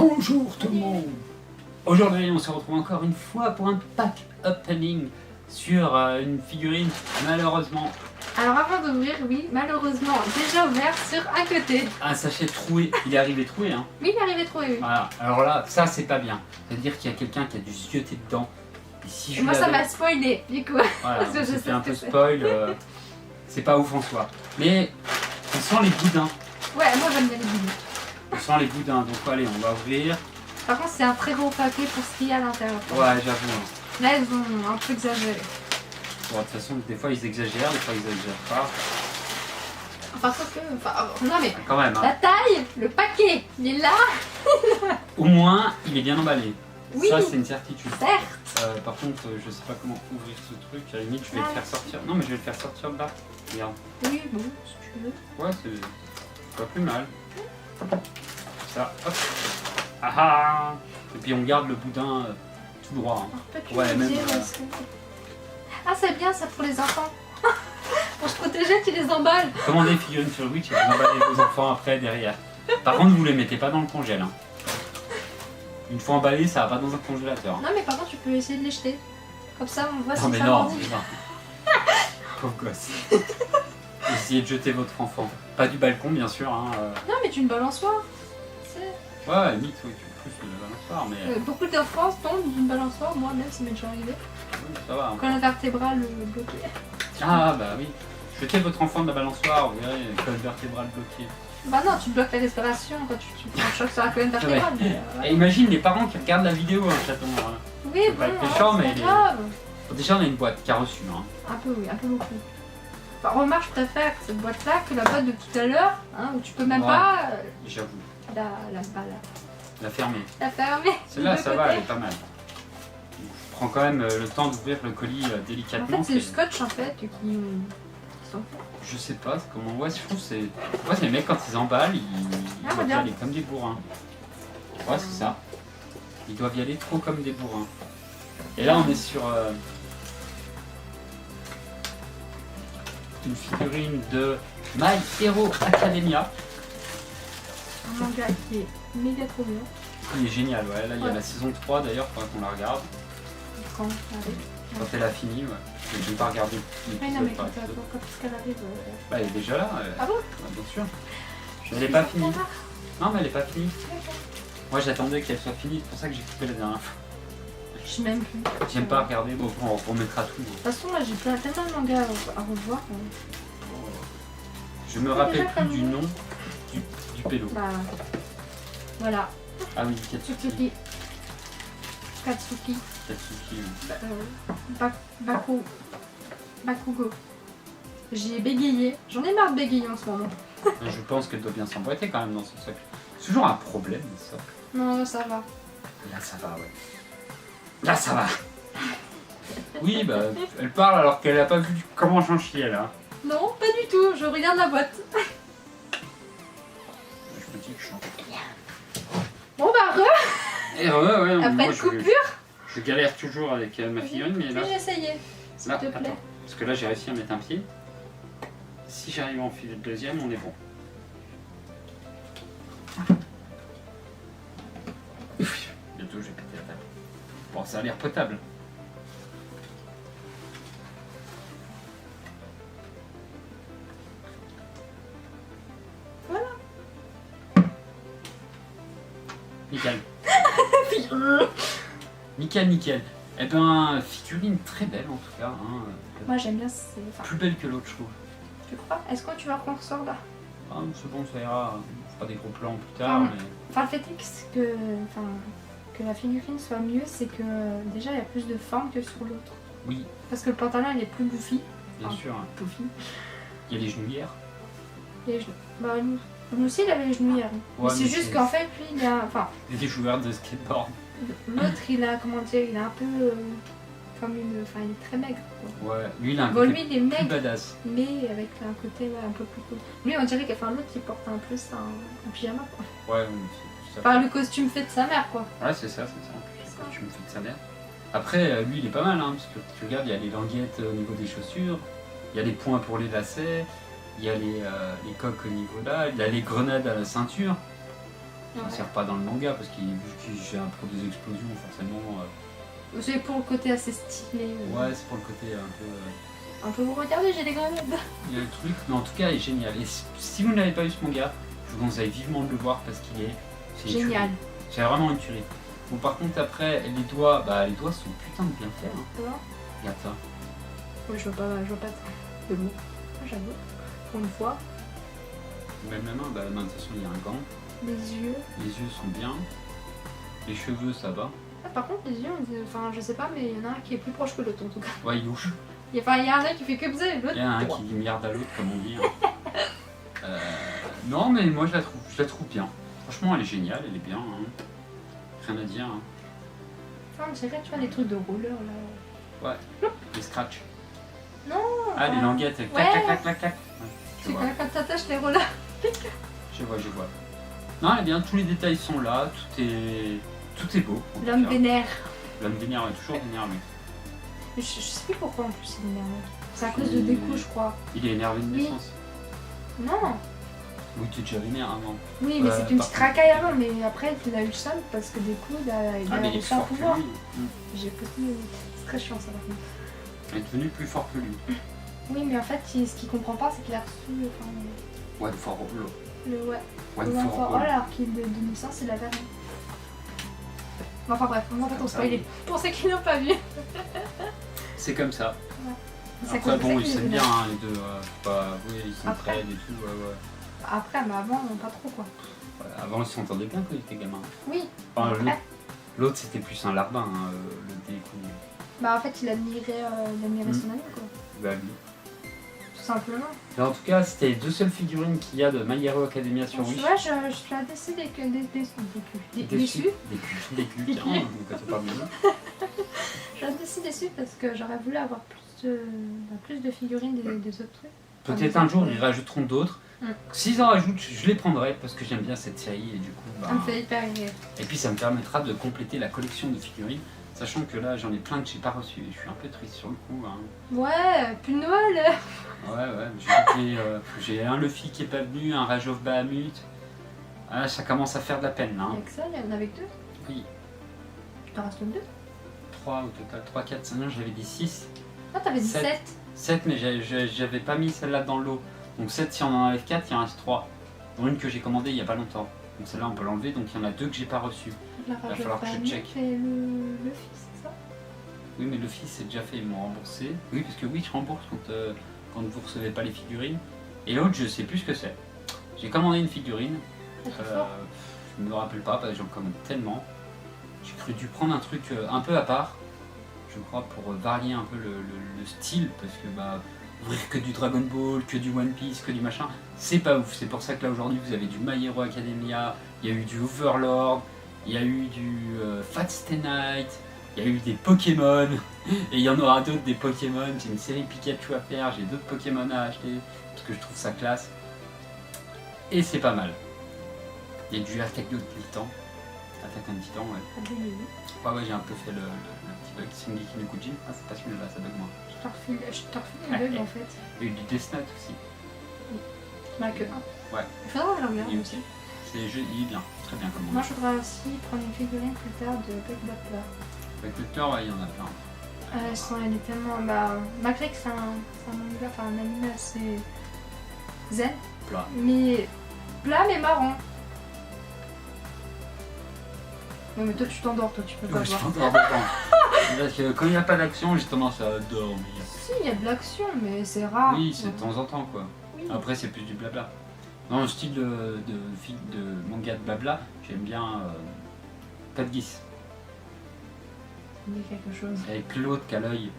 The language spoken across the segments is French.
Bonjour tout le monde. Aujourd'hui on se retrouve encore une fois pour un pack opening sur une figurine malheureusement. Alors avant d'ouvrir, oui, malheureusement déjà ouvert sur un côté. Un sachet troué, il est arrivé troué hein. Oui, il est arrivé troué, oui. Voilà, alors là ça c'est pas bien. C'est-à-dire qu'il y a quelqu'un qui a dû se jeter dedans. Et si je Moi ça l'avais- m'a spoilé du coup. Voilà, parce que je on s'est sais fait un ce que peu c'est. spoil, c'est pas ouf en soi. Mais on sent les boudins. Ouais, moi j'aime bien les bidons. On sent les boudins, donc allez on va ouvrir. Par contre c'est un très gros paquet pour ce qu'il y a à l'intérieur. Ouais j'avoue. Hein. Là ils ont un peu exagéré. Bon, de toute façon des fois ils exagèrent, des fois ils exagèrent pas. Enfin sauf que... Enfin, non mais... Quand même hein. La taille, le paquet, il est là. Au moins il est bien emballé. Oui. Ça c'est une certitude. Certes. Par contre, je sais pas comment ouvrir ce truc. À la limite, je vais le faire sortir. Non, mais je vais le faire sortir de là. Regarde. Oui, bon, si tu veux. Ouais, c'est pas plus mal. Ça, hop. Ah ah. Et puis on garde le boudin tout droit. Hein. Alors, peux-tu Ouais, me même, dire est-ce que... Ah c'est bien ça pour les enfants. Pour se protéger, tu les emballes. Commandez des figurines sur Wish et vous emballez vos enfants après derrière. Par contre, vous les mettez pas dans le congèle. Hein. Une fois emballé, ça va pas dans un congélateur. Non mais par contre tu peux essayer de les jeter. Comme ça on voit Non si mais ça non, grandit. putain. Pauvre gosse. Essayez de jeter votre enfant. Pas du balcon, bien sûr. Hein. Non mais tu une balançoire. C'est... Ouais, à la limite, oui, tu pousses de la balançoire, mais Beaucoup d'enfants tombent d'une balançoire, moi même ça m'est déjà arrivé. oui, ça va. Hein. Quand la vertébrale bloquée. Ah bah oui. Jetez votre enfant de la balançoire, vous verrez, colonne vertébrale bloquée. Bah non, tu bloques la respiration quand tu prends un choc sur la colonne vertébrale. Mais, Et imagine les parents qui regardent la vidéo, hein, chaton. Hein. Oui, c'est bon, pas être méchant, c'est mais pas les- grave. Bon, déjà, on a une boîte qui a reçu. Hein. Un peu oui, un peu beaucoup. Enfin, remarque, je préfère cette boîte-là que la boîte de tout à l'heure, hein, où tu peux même Ouais. pas J'avoue. la fermer. la fermer. Celle-là, de ça côté. va, elle est pas mal. Donc, je prends quand même le temps d'ouvrir le colis En délicatement. fait, c'est du scotch en fait qui sont faits. Je sais pas comment. Ouais, je trouve que c'est. Ouais, les mecs, quand ils emballent, ils doivent y regarde. aller comme des bourrins. Ouais, c'est ça. Ils doivent y aller trop comme des bourrins. Et là, on est sur une figurine de My Hero Academia. Un manga qui est méga trop bien. Il est génial, ouais. Là, il y a Ouais. la saison 3 d'ailleurs, faudra qu'on la regarde. Quand ça arrive. Quand elle a fini, ouais. Je vais pas regarder Oui, l'épisode non, mais par quand épisode. est-ce qu'elle arrive Bah, elle est déjà là. Ah bon Ouais, bien sûr. Elle est pas finie. Non, mais elle est pas finie. Moi, j'attendais qu'elle soit finie, c'est pour ça que j'ai coupé la dernière fois. Je sais même plus. J'aime pas regarder, bon, on remettra tout. De toute façon, là, j'ai tellement de mangas à revoir. Je me C'est rappelle déjà plus comme du nous. nom du pélo. Bah, voilà. Ah oui, Katsuki. Tsutsuki. Katsuki. Katsuki. Bakugo. J'ai bégayé. J'en ai marre de bégayer en ce moment. Je pense qu'elle doit bien s'emboîter quand même dans ce socle. C'est toujours un problème, ça. Non, là, ça va. Là, ça va, ouais. Là, ça va. Oui, bah, elle parle alors qu'elle a pas vu comment j'en chiais, là. Non, pas du tout. Je regarde la boîte. Je me dis que je suis en... Bon, bah, Et ouais, après moi, une coupure, je galère toujours avec ma figurine, mais là... puis essayer. S'il Là, te plaît. attends. Parce que là, j'ai réussi à mettre un pied. Si j'arrive à enfiler le deuxième, on est bon. Ouf, bientôt, je vais péter la table. Bon, ça a l'air potable. Voilà. Nickel. Nickel. Eh ben, figurine très belle en tout cas. Hein. Moi, j'aime bien. C'est... Enfin, Plus belle que l'autre, je trouve. tu crois? Est-ce que tu vas qu'on ressort là? Ah, c'est bon, ça ira. On fera des gros plans plus tard. Ah. Mais... Enfin, le fait est que la figurine soit mieux, c'est que déjà, il y a plus de forme que sur l'autre. Oui, Parce que le pantalon, il est plus bouffi. bien Ah. sûr. Hein. Bouffi. Il y a les genouillères. Les genoux. Bah, nous aussi, il avait les genouillères. Mais Ouais, c'est mais juste qu'en fait, lui, il a... Enfin, Et des joueurs de skateboard. l'autre, il a, comment dire, il a un peu... comme une... Enfin, il est très maigre, quoi. Ouais, lui il a un Bon, côté lui, il est plus maigre, badass. mais avec un côté ouais, un peu plus cool. Lui, on dirait que enfin, l'autre, il porte un peu ça, un pyjama, quoi. Ouais, c'est ça. Enfin, le costume fait de sa mère, quoi. Ouais, c'est ça. Je me fais de sa mère. Après, lui il est pas mal, hein, parce que tu regardes, il y a les languettes au niveau des chaussures, il y a les points pour les lacets, il y a les coques au niveau là, il y a les grenades à la ceinture. Ça Ouais. sert pas dans le manga parce qu'il gère pour des explosions forcément. C'est pour le côté assez stylé. Ouais, c'est pour le côté un peu. Un peu vous regardez, j'ai des grenades. Il y a le truc, mais en tout cas, il est génial. Et si vous n'avez pas vu ce manga, je vous conseille vivement de le voir parce qu'il est c'est une Génial. tuerie. C'est vraiment une tuerie. Bon, par contre, après, les doigts sont putain de bien faits. Hein. Ça va? Regarde ça. Ouais, je vois pas de mots. Ah, j'avoue. Pour une fois. Même la main, la main, de toute façon, il y a un gant. Les yeux. Les yeux sont bien. Les cheveux, ça va. Ah, par contre, les yeux, enfin, je sais pas, mais il y en a un qui est plus proche que l'autre en tout cas. Ouais, il louche. Il y a un qui fait comme ça et l'autre. Il y en a un droit. qui merde à l'autre, comme on dit. Hein. Non, mais moi, je la trouve bien. Franchement, elle est géniale, elle est bien. Hein. Rien à dire. Hein. Enfin, c'est vrai, tu vois, les trucs de roller là. Ouais, les scratchs. Non. Ah, les languettes. Clac, Ouais. clac, clac, clac, clac. Ouais, je C'est vois. quand t'attaches les rollers. Je vois. Non, elle est bien, tous les détails sont là, tout est beau. en tout L'homme cas. vénère. L'homme vénère, est toujours vénère, lui. Je sais plus pourquoi en plus il est énervé. C'est à cause de Deku, je crois. Il est énervé de Oui. naissance. Non. Oui, tu es déjà vénère avant. Oui, mais Ouais, c'était une par petite contre. racaille avant, mais après il a eu le seum parce que Deku il a Ah, mais il est réussi un fort que pouvoir. lui. J'ai écouté, c'est très chiant ça par contre. Il est devenu plus fort que lui. Oui, mais en fait, ce qu'il comprend pas, c'est qu'il a reçu One for all. le ouais. One Le One for for All, all. alors qu'il de naissance, il avait rien. Enfin bref, en fait on spoilait. Pour ceux qui n'ont pas vu. C'est comme ça. C'est Après, comme ça bon, ils qu'il est s'aiment vénère. bien, hein, les deux. Faut pas avouer, ils Après. s'entraident et tout. Ouais. Après, mais avant, pas trop quoi. Ouais, avant, ils s'entendaient bien quand ils étaient gamins. Oui. Enfin, Après. l'autre, c'était plus un larbin, hein, le Deku. Bah en fait, il admirait son ami quoi. Bah, lui. Tout simplement. Mais en tout cas, c'était les deux seules figurines qu'il y a de My Hero Academia sur Wish. Tu vois, je suis déçue déçue. Déçu, tiens, quand on parle de ça. Je suis déçue parce que j'aurais voulu avoir plus de figurines des autres trucs. Peut-être un jour, ils rajouteront d'autres. Mm. S'ils en rajoutent, je les prendrai parce que j'aime bien cette série et du coup. Bah, Ça me fait hyper rire. et puis ça me permettra de compléter la collection de figurines, sachant que là j'en ai plein que j'ai pas reçu. Je suis un peu triste sur le coup. Hein. Ouais, plus de Noël. Ouais, j'ai un Luffy qui est pas venu, un Rage of Bahamut. Ah, ça commence à faire de la peine là. Hein. Avec ça, il y en avait que deux. Oui, Il t'en reste deux. 3 au total, 3, 4, 5, non, j'avais dit 6. Ah, t'avais dit 7. 7. 7, mais j'avais pas mis celle-là dans le lot. Donc 7, si on en enlève 4, il en reste 3. Dont une que j'ai commandée il y a pas longtemps. Donc celle-là, on peut l'enlever, donc il y en a 2 que j'ai pas reçues. La va falloir que je check. Et le fils, c'est ça? Oui, mais le fils c'est déjà fait, ils m'ont remboursé. Oui, parce que oui, je rembourse quand vous recevez pas les figurines. Et l'autre, je sais plus ce que c'est. J'ai commandé une figurine. Ah, c'est fort. Je me rappelle pas parce que j'en commande tellement. J'ai cru dû prendre un truc un peu à part. Je crois pour varier un peu le style. Parce que bah, ouvrir que du Dragon Ball, que du One Piece, que du machin, c'est pas ouf. C'est pour ça que là aujourd'hui vous avez du My Hero Academia, il y a eu du Overlord, il y a eu du Fat Stay Night, il y a eu des Pokémon, et il y en aura d'autres des Pokémon. J'ai une série Pikachu à faire, j'ai d'autres Pokémon à acheter, parce que je trouve ça classe. Et c'est pas mal. Il y a du Attaque de Titan. Attaque un Titan, ouais. Ah, oui, oui. Ouais, j'ai un peu fait le petit bug. Shingeki no Kyojin. Ah, c'est pas celui-là, ça bug moins. Je te refile les bugs en fait. Il y a eu du Death Note aussi. Bah, que un. Ouais. Il faudra que je regarde Il aussi. il est bien, très bien comme Moi, je voudrais aussi prendre une figurine plus tard de Bug Butler. Avec le cœur, ouais, il y en a plein. Elle est tellement. Bah, malgré que c'est un manga, enfin un anime assez zen, Plat. mais plat mais marrant. Non, mais toi, tu t'endors, toi, tu peux pas Ouais, je voir. t'entends dedans. Parce que quand il n'y a pas d'action, j'ai tendance à dormir. Si, il y a de l'action, mais c'est rare. Oui, c'est de temps en temps, quoi. Oui. Après, c'est plus du blabla. Dans le style de manga de blabla, j'aime bien Code Geass. Il y a quelque chose. Avec l'autre qui a l'œil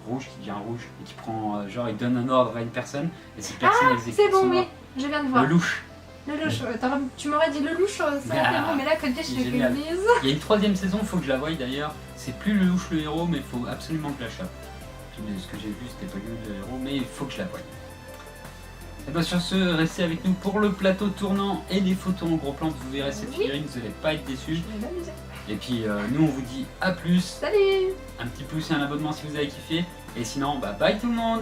rouge, qui devient rouge, et qui prend, genre, il donne un ordre à une personne, et cette personne exécute C'est bon, son oui, ordre. je viens de voir. Le louche. Le louche. Tu m'aurais dit le louche, ça aurait été bon, mais là, que je c'est fais génial. une bise. Il y a une 3ème saison, il faut que je la voie d'ailleurs. C'est plus le louche le héros, mais il faut absolument que je la chope. Ce que j'ai vu, c'était pas lui le héros, mais il faut que je la voie. Et bien sur ce, restez avec nous pour le plateau tournant et les photos en gros plan. Vous verrez cette Oui. figurine, vous n'allez pas être déçus. Je vais m'amuser. Et puis nous, on vous dit à plus. Salut! Un petit pouce et un abonnement si vous avez kiffé. Et sinon, bah bye tout le monde!